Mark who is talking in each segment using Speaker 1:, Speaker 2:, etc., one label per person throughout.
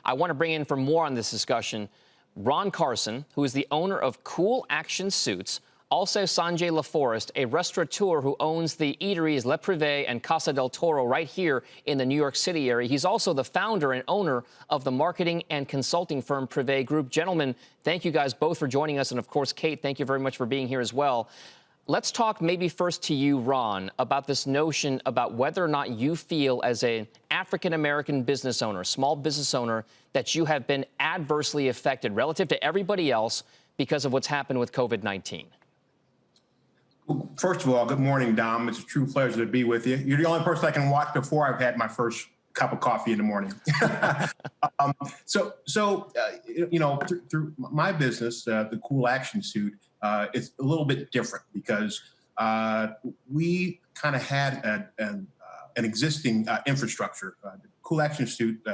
Speaker 1: I want to bring in for more on this discussion Ron Carson, who is the owner of Cool Action Suits, also Sanjay LaForest, a restaurateur who owns the eateries Le Privé and Casa del Toro right here in the New York City area. He's also the founder and owner of the marketing and consulting firm Privé Group. Gentlemen, thank you guys both for joining us. And of course, Kate, thank you very much for being here as well. Let's talk maybe first to you, Ron, about this notion about whether or not you feel as an African-American business owner, small business owner, that you have been adversely affected relative to everybody else because of what's happened with COVID-19.
Speaker 2: First of all, good morning, Dom. It's a true pleasure to be with you. You're the only person I can watch before I've had my first cup of coffee in the morning. Through my business, the Cool Action Suit, it's a little bit different because we kind of had an existing infrastructure. The Cool Action Suit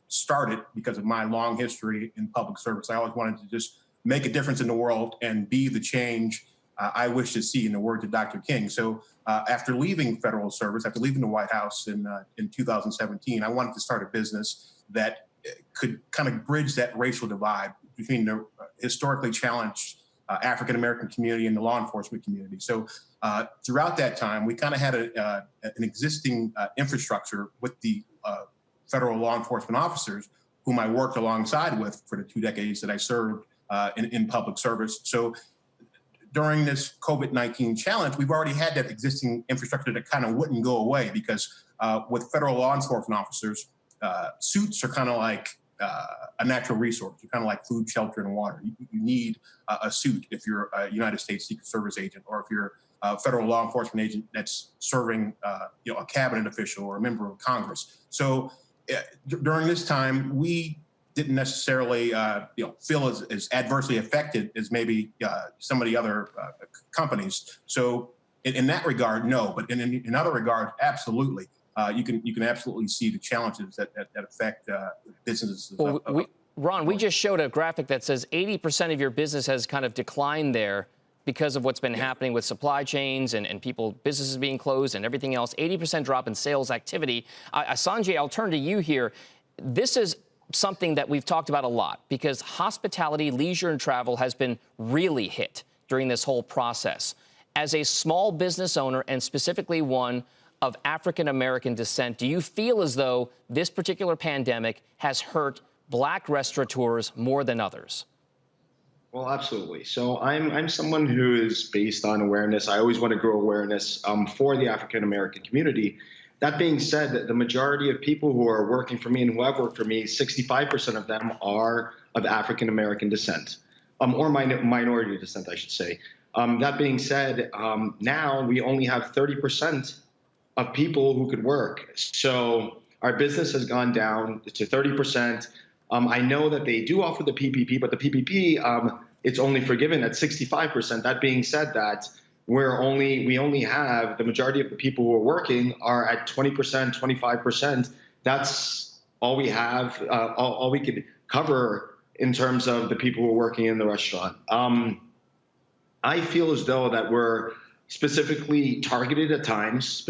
Speaker 2: started because of my long history in public service. I always wanted to just make a difference in the world and be the change I wish to see, in the words of Dr. King. So after leaving federal service, after leaving the White House in 2017, I wanted to start a business that could kind of bridge that racial divide between the historically challenged African-American community and the law enforcement community. So throughout that time, we kind of had an existing infrastructure with the federal law enforcement officers whom I worked alongside with for the 2 decades that I served in public service. So during this COVID-19 challenge, we've already had that existing infrastructure that kind of wouldn't go away because with federal law enforcement officers, suits are kind of like a natural resource. You're kind of like food, shelter, and water. You need a suit if you're a United States Secret Service agent, or if you're a federal law enforcement agent that's serving a cabinet official or a member of Congress. So during this time, we didn't necessarily feel as adversely affected as maybe some of the other companies. So in that regard, no. But in other regards, absolutely. You can absolutely see the challenges that affect businesses.
Speaker 1: Well, Ron, we just showed a graphic that says 80% of your business has kind of declined there because of what's been happening with supply chains and businesses being closed and everything else. 80% drop in sales activity. Sanjay, I'll turn to you here. This is something that we've talked about a lot because hospitality, leisure, and travel has been really hit during this whole process. As a small business owner, and specifically one of African-American descent, do you feel as though this particular pandemic has hurt Black restaurateurs more than others?
Speaker 3: Well, absolutely. So I'm someone who is based on awareness. I always want to grow awareness for the African-American community. That being said, the majority of people who are working for me and who have worked for me, 65% of them are of African-American descent, or minority descent, I should say. That being said, now we only have 30% of people who could work. So our business has gone down to 30%. I know that they do offer the PPP, but the PPP, it's only forgiven at 65%. That being said, that we only have the majority of the people who are working are at 20%, 25%. That's all we have, all we could cover in terms of the people who are working in the restaurant. I feel as though that we're specifically targeted at times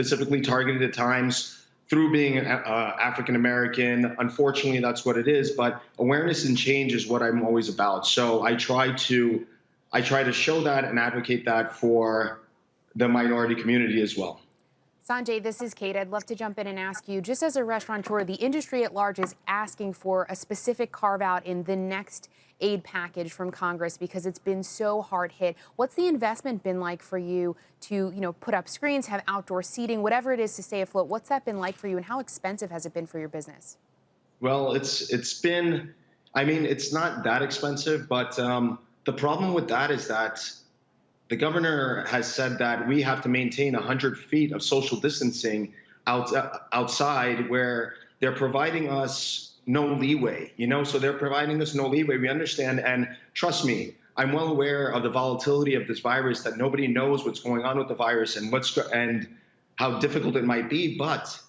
Speaker 3: through being African-American. Unfortunately, that's what it is. But awareness and change is what I'm always about. So I try to show that and advocate that for the minority community as well.
Speaker 4: Sanjay, this is Kate. I'd love to jump in and ask you, just as a restaurateur, the industry at large is asking for a specific carve-out in the next aid package from Congress because it's been so hard hit. What's the investment been like for you to, put up screens, have outdoor seating, whatever it is to stay afloat? What's that been like for you, and how expensive has it been for your business?
Speaker 3: Well, it's been, it's not that expensive, but the problem with that is that the governor has said that we have to maintain 100 feet of social distancing outside, where they're providing us no leeway, so they're providing us no leeway. We understand, and trust me, I'm well aware of the volatility of this virus, that nobody knows what's going on with the virus and how difficult it might be. But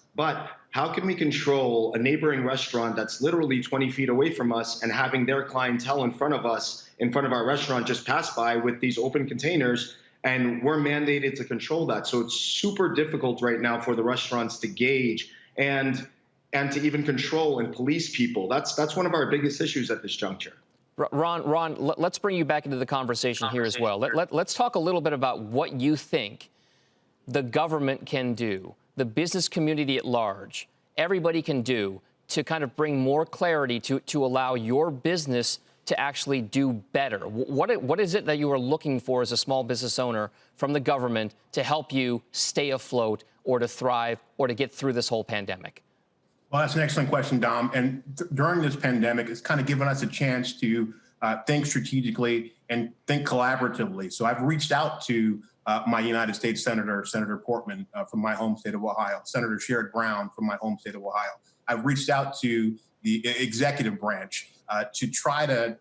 Speaker 3: how can we control a neighboring restaurant that's literally 20 feet away from us and having their clientele in front of us, in front of our restaurant, just pass by with these open containers? And we're mandated to control that. So it's super difficult right now for the restaurants to gauge. And and to even control and police people. That's one of our biggest issues at this juncture.
Speaker 1: Ron, let's bring you back into the conversation here as well. Let's talk a little bit about what you think the government can do, the business community at large, everybody can do to kind of bring more clarity to allow your business to actually do better. What is it that you are looking for as a small business owner from the government to help you stay afloat or to thrive or to get through this whole pandemic?
Speaker 2: Well, that's an excellent question, Dom. And during this pandemic, it's kind of given us a chance to think strategically and think collaboratively. So I've reached out to my United States Senator, Senator Portman from my home state of Ohio, Senator Sherrod Brown from my home state of Ohio. I've reached out to the executive branch to try to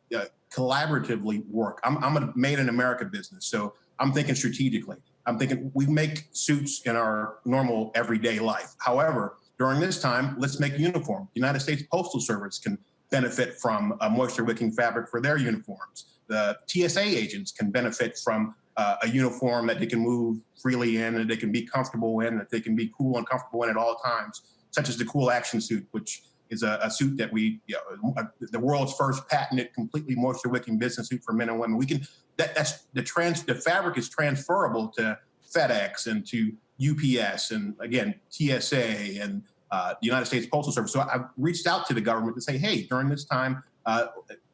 Speaker 2: collaboratively work. I'm a made in America business, so I'm thinking strategically. I'm thinking we make suits in our normal everyday life. However, during this time, let's make uniform. The United States Postal Service can benefit from a moisture wicking fabric for their uniforms. The TSA agents can benefit from a uniform that they can move freely in, and they can be comfortable in, that they can be cool and comfortable in at all times, such as the Cool Action Suit, which is a suit that the world's first patented, completely moisture wicking business suit for men and women. We can, the fabric is transferable to FedEx and to UPS and again, TSA and the United States Postal Service. So I've reached out to the government to say, hey, during this time,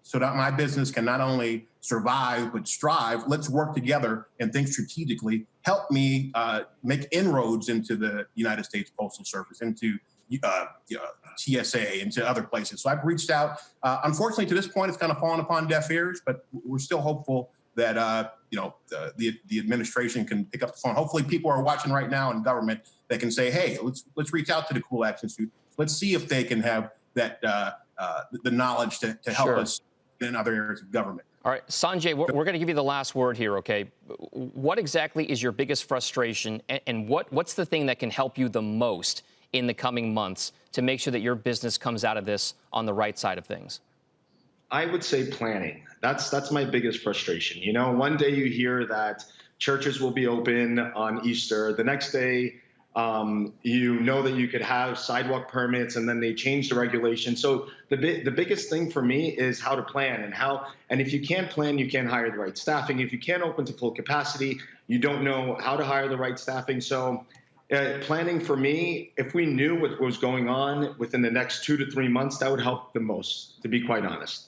Speaker 2: so that my business can not only survive, but strive, let's work together and think strategically. Help me make inroads into the United States Postal Service, into TSA, into other places. So I've reached out. Unfortunately, to this point, it's kind of fallen upon deaf ears, but we're still hopeful that the administration can pick up the phone. Hopefully, people are watching right now in government that can say, "Hey, let's reach out to the Cool Action Suit. Let's see if they can have that the knowledge to help us in other areas of government."
Speaker 1: All right, Sanjay, we're going to give you the last word here, okay? What exactly is your biggest frustration, and what's the thing that can help you the most in the coming months to make sure that your business comes out of this on the right side of things?
Speaker 3: I would say planning. That's my biggest frustration. You know, one day you hear that churches will be open on Easter. The next day, you know that you could have sidewalk permits, and then they change the regulation. So the biggest thing for me is how to plan and if you can't plan, you can't hire the right staffing. If you can't open to full capacity, you don't know how to hire the right staffing. So planning for me, if we knew what was going on within the next 2 to 3 months, that would help the most, to be quite honest.